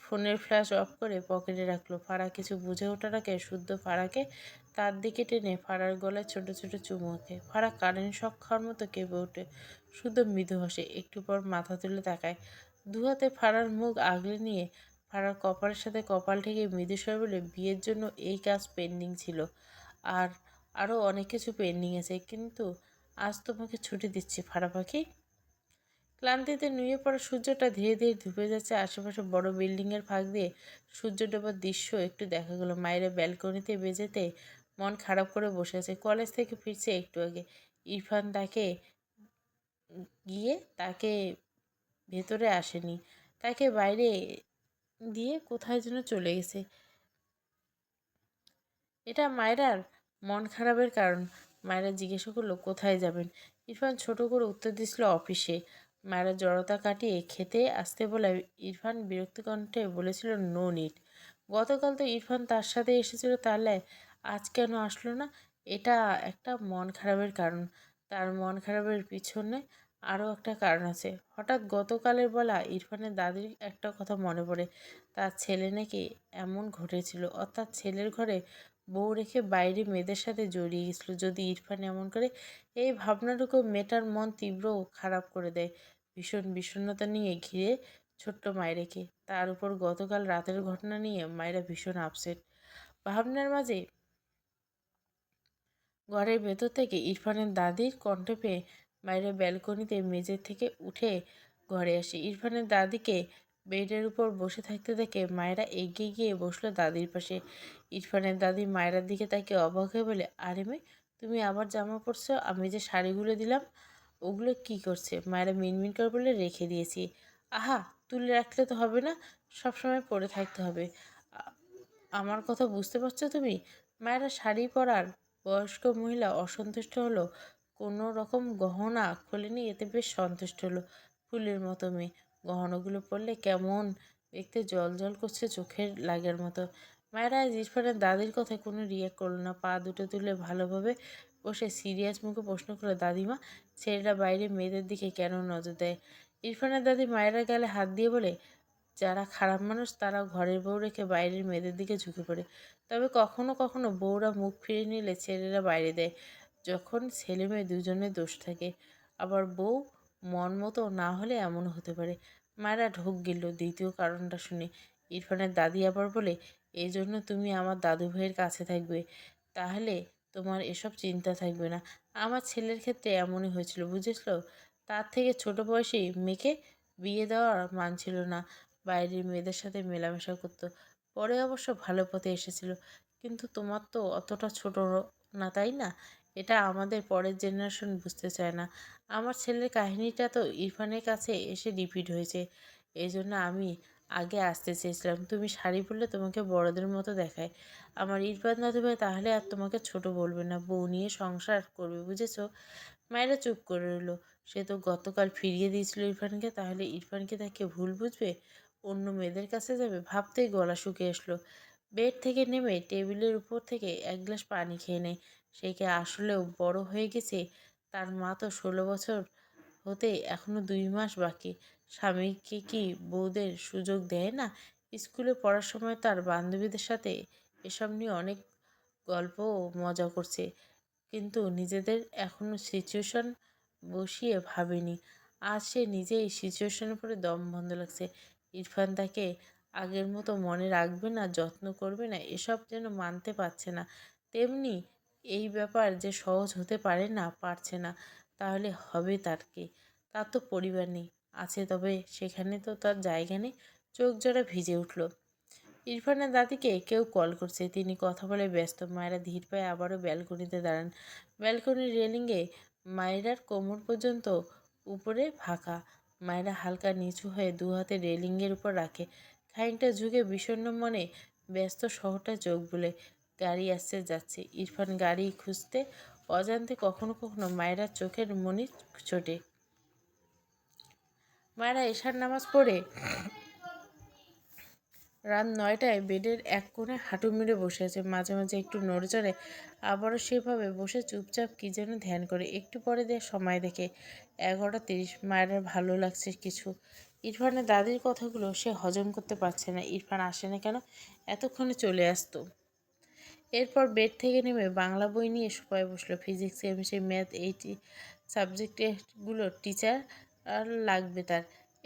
[SPEAKER 1] ফোনের ফ্ল্যাশ অফ করে পকেটে রাখলো। ফারা কিছু বুঝে ওঠার আগে শুদ্ধ ফারাকে তার দিকে টেনে ফারার গলায় ছোট ছোট চুমু ওঠে। ফারা কারেন্ট শক খাওয়ার মতো কেঁপে ওঠে। শুদ্ধ মৃদু হাসে, একটু পর মাথা তুলে তাকায়। দু হাতে ফারার মুখ আগলে নিয়ে ফারার কপালের সাথে কপাল ঠেকে মৃদুস্বর বলে, বিয়ের জন্য এই কাজ পেন্ডিং ছিল, আর আরও অনেক কিছু পেন্ডিং আছে, কিন্তু আজ তোমাকে ছুটি দিচ্ছি ফারা পাখি। ক্লান্তিতে নুয়ে পড়া সূর্যটা ধীরে ধীরে ধুপে যাচ্ছে। আশেপাশে বড় বিল্ডিংয়ের ফাঁক দিয়ে সূর্য ডোবার দৃশ্য একটু দেখা গেল। মায়ের ব্যালকনিতে বেজেতে মন খারাপ করে বসে আছে। কলেজ থেকে ফিরছে একটু আগে। ইরফান তাকে গিয়ে তাকে ভেতরে আসেনি, তাকে বাইরে দিয়ে কোথায় যেন চলে গেছে। এটা মায়রার মন খারাপের কারণ। মায়রা জিজ্ঞাসা করলো, কোথায় যাবেন? ইরফান ছোট করে উত্তর দিছিল, অফিসে। মায়রা জড়তা কাটিয়ে খেতে আসতে বলে ইরফান বিরক্ত কণ্ঠে বলেছিল, নো নিড। গতকাল তো ইরফান তার সাথে এসেছিল, তাহলে আজ কেন আসলো না? এটা একটা মন খারাপের কারণ। তার মন খারাপের পিছনে আরও একটা কারণ আছে। হঠাৎ গতকালের বলা ইরফানের দাদির একটা কথা মনে পড়ে। তার ছেলে নাকি এমন ঘটেছিল, অর্থাৎ ছেলের ঘরে বউ রেখে বাইরে মেয়েদের সাথে জড়িয়ে গেছিল। যদি ইরফান এমন করে, এই ভাবনাটুকু মেয়েটার মন তীব্র খারাপ করে দেয়। ভীষণ বিষণ্ণতা নিয়ে ঘিরে ছোট্ট মায়েরাকে। তার উপর গতকাল রাতের ঘটনা নিয়ে মায়েরা ভীষণ আপসেট। ভাবনার মাঝে ঘরের ভেতর থেকে ইরফানের দাদির কণ্ঠ পেয়ে মায়েরা ব্যালকনিতে মেঝে থেকে উঠে ঘরে আসে। ইরফানের দাদিকে বেডের উপর বসে থাকতে দেখে মায়েরা এগিয়ে গিয়ে বসলো দাদির পাশে। ইরফানের দাদি মায়েরার দিকে তাকে অবাক হয়ে বলে, আরে মেয়ে, তুমি আবার জামা পরছো? আমি যে শাড়িগুলো দিলাম ওগুলো কি করছে? মায়েরা মিনমিন করে বলে, রেখে দিয়েছি। আহা, তুলে রাখলে তো হবে না, সবসময় পরে থাকতে হবে। আমার কথা বুঝতে পারছো তুমি? মায়েরা শাড়ি পরার বয়স্ক মহিলা অসন্তুষ্ট হলো, কোনো রকম গহনা খোলেনি, এতে বেশ সন্তুষ্ট হলো। ফুলের মতো মেয়ে, গহনাগুলো পরলে কেমন দেখতে, জল জল করছে চোখের লাগার মতো। মায়েরা আজ ইরফানের দাদির কথায় কোনো রিয়াক্ট করলো না। পা দুটো তুলে ভালোভাবে বসে সিরিয়াস মুখে প্রশ্ন করলো, দাদিমা, ছেলেরা বাইরে মেয়েদের দিকে কেন নজর দেয়? ইরফানের দাদি মায়েরা গালে হাত দিয়ে বলে, যারা খারাপ মানুষ তারাও ঘরের বউ রেখে বাইরের মেয়েদের দিকে ঝুঁকে পড়ে। তবে কখনো কখনো বউরা মুখ ফিরিয়ে নিলে ছেলেরা বাইরে দেয়, যখন ছেলে মেয়ে দুজনের দোষ থাকে। আবার বউ মন মতো না হলে এমন হতে পারে। মায়েরা ঢোক গেল দ্বিতীয় কারণটা শুনে। ইরফানের দাদি আবার বলে, এই জন্য তুমি আমার দাদু ভাইয়ের কাছে থাকবে, তাহলে তোমার এসব চিন্তা থাকবে না। আমার ছেলের ক্ষেত্রে এমনই হয়েছিল, বুঝেছিল? তার থেকে ছোট বয়সেই মেয়েকে বিয়ে দেওয়া মানছিল না, বাইরের মেয়েদের সাথে মেলামেশা করতো। পরে অবশ্য ভালো পথে এসেছিল। কিন্তু তোমার তো অতটা ছোট না, তাই না? এটা আমাদের পরের জেনারেশন বুঝতে চায় না। আমার ছেলের কাহিনীটা তো ইরফানের কাছে এসে রিপিট হয়েছে। এই জন্য আমি আগে আসতে চেয়েছিলাম। তুমি শাড়ি পরলে তোমাকে বড়দের মতো দেখায়। আমার ইরফান দাদুভাই তাহলে আর তোমাকে ছোট বলবে না, বউ নিয়ে সংসার করবে, বুঝেছো? মায়েরা চুপ করে রইল। সে তো গতকাল ফিরিয়ে দিয়েছিল ইরফানকে, তাহলে ইরফান কি তাকে ভুল বুঝবে, অন্য মেয়েদের কাছে যাবে? ভাবতেই গলা শুকিয়ে আসলো। বেড থেকে নেমে টেবিলের উপর থেকে এক গ্লাস পানি খেয়ে নেয়। সে কি আসলেও বড় হয়ে গেছে? তার মা তো 16 বছর হতে এখনো 2 মাস বাকি। স্বামীকে কি বউদের সুযোগ দেয় না? স্কুলে পড়ার সময় তার বান্ধবীদের সাথে এসব নিয়ে অনেক গল্প ও মজা করছে, কিন্তু নিজেদের এখনো সিচুয়েশন বসিয়ে ভাবেনি। আজ সে নিজেই সিচুয়েশনের পরে দম বন্ধ লাগছে। ইরফান তাকে আগের মতো মনে রাখবে না, যত্ন করবে না, এসব যেন মানতে পারছে না। তেমনি এই ব্যাপার যে সহজ হতে পারে না, পারছে না। তাহলে হবে তার কি? তার তো পরিবার নেই, আছে তবে সেখানে তো তার জায়গা নেই। চোখ জোড়া ভিজে উঠল। ইরফানের দাদিকে কেউ কল করছে, তিনি কথা বলে ব্যস্ত। মায়েরা ধীর পায়ে আবারও ব্যালকনিতে দাঁড়ান। ব্যালকনির রেলিংয়ে মায়েরার কোমর পর্যন্ত উপরে ফাঁকা। মায়েরা হালকা নিচু হয়ে দু হাতে রেলিংয়ের উপর রাখে। খানিকটা ঝুঁকে বিষণ্ণ মনে ব্যস্ত শহরটা চোখ বুলে। গাড়ি আসছে যাচ্ছে, ইরফান গাড়ি খুঁজতে অজান্তে কখনো কখনো মায়েরার চোখের মনি ছোটে। মায়েরা এশার নামাজ পড়ে রাত 9টায় বেডের এক কোণে হাঁটু মুড়ে বসে আছে। মাঝে মাঝে একটু নড়ে, আবারও সেভাবে বসে চুপচাপ কী যেন ধ্যান করে। একটু পরে সময় দেখে 11:30। মায়ের ভালো লাগছে কিছু। ইরফানের দাদির কথাগুলো সে হজম করতে পারছে না। ইরফান আসে না কেন? এতক্ষণে চলে আসতো। এরপর বেড থেকে নেমে বাংলা বই নিয়ে সোফায় বসলো। ফিজিক্স, কেমিস্ট্রি, ম্যাথ এই সাবজেক্টগুলোর টিচার আর লাগবে তার।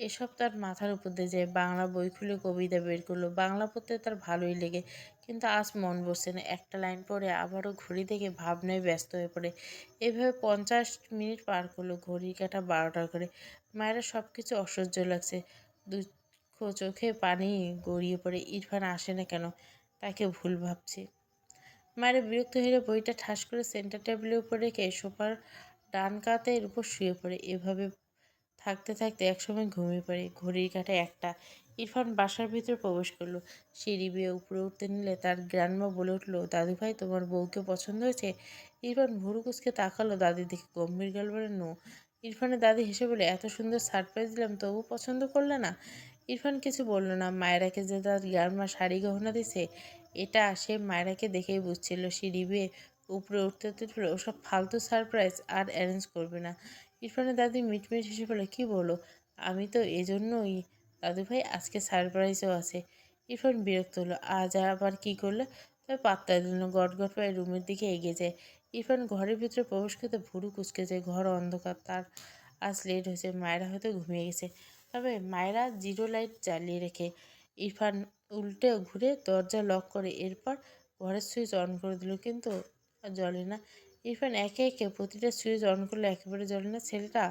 [SPEAKER 1] এসব তার মাথার উপর দিয়ে যায়। বাংলা বই খুলে কবিতা বের করলো। বাংলা পড়তে তার ভালোই লেগে, কিন্তু আজ মন বসছে না। একটা লাইন পড়ে আবারও ঘড়ি দেখে ভাবনায় ব্যস্ত হয়ে পড়ে। এভাবে 50 মিনিট পার করলো। ঘড়ির কাঁটা 12টা করে। মায়েরা সব কিছু অসহ্য লাগছে। দুঃখ চোখে পানি গড়িয়ে পড়ে। ইরফান আসে না কেন? তাকে ভুল ভাবছে। মায়েরা বিরক্ত হয়ে বইটা ঠাস করে সেন্টার টেবিলের উপর রেখে সোফার ডান কাতের উপর শুয়ে পড়ে। এভাবে থাকতে থাকতে একসময় ঘুমিয়ে পড়ে। ঘড়ির কাঁটায় 1টা। ইরফান বাসার ভিতরে প্রবেশ করলো। সিঁড়ি বেয়ে উপরে উঠতে নিলে তার গ্রান্মা বলে উঠল, দাদুভাই, তোমার বউকে পছন্দ হয়েছে? ইরফান ভুরু কুচকে তাকালো দাদির দিকে। গম্ভীর গলা বলে, নো। ইরফানের দাদি হেসে বলে, এত সুন্দর সারপ্রাইজ দিলাম তবু পছন্দ করলে না? ইরফান কিছু বলল না। মায়েরাকে যে তার গ্রান্মা শাড়ি গহনা দিছে, এটা সে মায়েরাকে দেখেই বুঝছিল। সিঁড়ি বেয়ে উপরে উঠতে উঠতে ওসব ফালতু সারপ্রাইজ আর অ্যারেঞ্জ করবে না। ইরফানের দাদি মিটমিট হেসে বলে, কী বলো? আমি তো এজন্যই দাদুভাই, আজকে সারপ্রাইজও আছে। ইরফান বিরক্ত হলো। আজ আবার কী করলে? তবে পাত্তা দিল না। গটগট পায়ে রুমের দিকে এগিয়ে যায়। ইরফান ঘরের ভিতরে প্রবেশ করতে ভুরু কুচকে যায়। ঘর অন্ধকার। তার আজ লেট হয়েছে। মায়েরা হয়তো ঘুমিয়ে গেছে। তবে মায়েরা জিরো লাইট জ্বালিয়ে রেখে। ইরফান উল্টে ঘুরে দরজা লক করে এরপর ঘরের সুইচ অন করে দিল, কিন্তু জ্বলে না। ইরফান একে একে প্রতিটা সুইচ অন করলে একেবারে জ্বলে না। ছেলেটা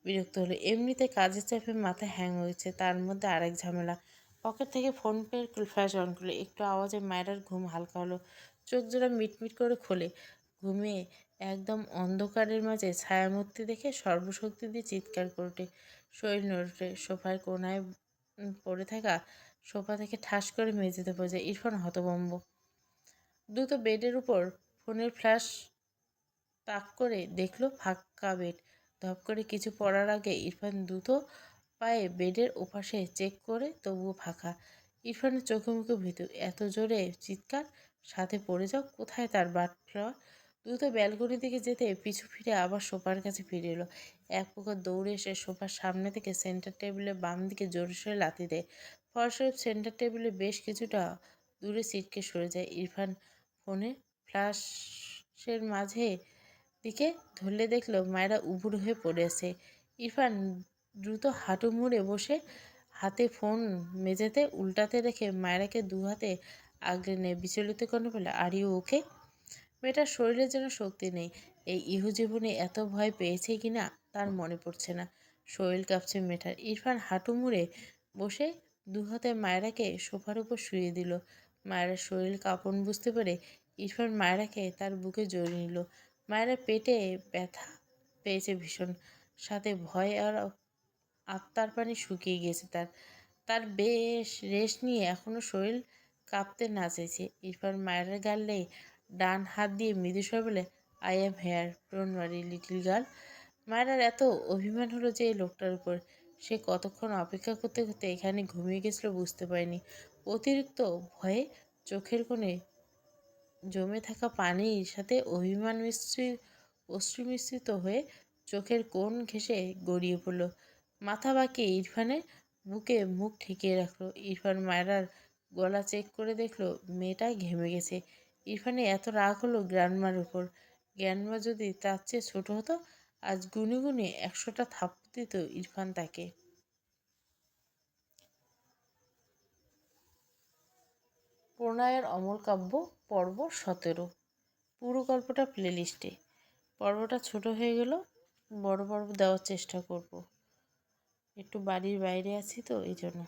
[SPEAKER 1] বিরক্ত হলো। এমনিতে কাজের চাপে মাথা হ্যাং হয়েছে, তার মধ্যে আরেক ঝামেলা। পকেট থেকে ফোন পের ফ্ল্যাশ অন করলো। একটু আওয়াজে মায়ের ঘুম হালকা হলো। চোখ জোড়া মিটমিট করে খোলে। ঘুমিয়ে একদম অন্ধকারের মাঝে ছায়ামূর্তি দেখে সর্বশক্তি দিয়ে চিৎকার করে ওঠে। শরীর নড়ে ওঠে। সোফার কোনায় পড়ে থাকা সোফা থেকে ঠাস করে মেঝেতে পড়ে যায়। ইরফান হতভম্ব। দ্রুত বেডের উপর ফোনের ফ্ল্যাশ তাক করে দেখলো ফাঁকা বেড। ধপ করে কিছু পড়ার আগে ইরফান দ্রুত পায়ে বেডের ওপাশে চেক করে, তবুও ফাঁকা। ইরফানের চোখে মুখে ভীতু। এত জোরে চিৎকার, সাথে পড়ে যাও, কোথায় তার বাটরা? দ্রুত ব্যালকনি দিকে যেতে পিছু ফিরে আবার সোফার কাছে ফিরে এলো। এক প্রকার দৌড়ে এসে সোফার সামনে থেকে সেন্টার টেবিলের বাম দিকে জোরে সোরে লাথি দেয়। ফলস্বরূপ সেন্টার টেবিলে বেশ কিছুটা দূরে ছিটকে সরে যায়। ইরফান ফোনে ফ্ল্যাশের মাঝে দিকে ধরলে দেখলো মায়েরা উবুর হয়ে পড়ে আছে। ইরফান দ্রুত হাঁটু মুড়ে বসে হাতে ফোন মেঝেতে উল্টাতে রেখে মায়েরাকে দু হাতে আগলে নেয়। বিচলিত কণ্ঠে বলে, আর ইউ ওকে? মেয়েটার শরীরে যেন শক্তি নেই। এই ইহজীবনে এত ভয় পেয়েছে কিনা তার মনে পড়ছে না। শরীর কাঁপছে মেয়েটার। ইরফান হাঁটু মুড়ে বসে দু হাতে মায়েরাকে সোফার উপর শুয়ে দিল। মায়েরার শরীর কাঁপন বুঝতে পেরে ইরফান মায়েরাকে তার বুকে জড়িয়ে নিল। মায়েরা পেটে ব্যথা পেয়েছে ভীষণ, সাথে ভয় আর আত্মার পানি শুকিয়ে গেছে তার। তার বেশ রেস্ট নিয়ে এখনো শরীর কাঁপতে না চাইছে। ইরফান মায়ের গালে ডান হাত দিয়ে মৃদুস্বর বলে, I am hair, don't worry little girl. মায়ের এত অভিমান হলো যে এই লোকটার উপর। সে কতক্ষণ অপেক্ষা করতে করতে এখানে ঘুমিয়ে গেছিল বুঝতে পারেনি। অতিরিক্ত ভয়ে চোখের কোণে জমে থাকা পানির সাথে অভিমান অশ্রু মিশ্রিত হয়ে চোখের কোণ ঘেঁষে গড়িয়ে পড়ল। মাথা বাঁকিয়ে ইরফানের বুকে মুখ ঠেকিয়ে রাখলো। ইরফান মায়রার গলা চেক করে দেখলো মেয়েটা ঘেমে গেছে। ইরফানে এত রাগ হলো গ্র্যান্ডমার উপর। গ্র্যান্ডমা যদি তার চেয়ে ছোট হতো, আজ গুনে গুনে 100টা থাপ্পড় দিত ইরফান তাকে। প্রণয়ের অমল কাব্য, পর্ব 17। পুরো গল্পটা প্লেলিস্টে। পর্বটা ছোট হয়ে গেল, বড় পর্ব দেওয়ার চেষ্টা করব। একটু বাড়ির বাইরে আছি তো এই জন্য।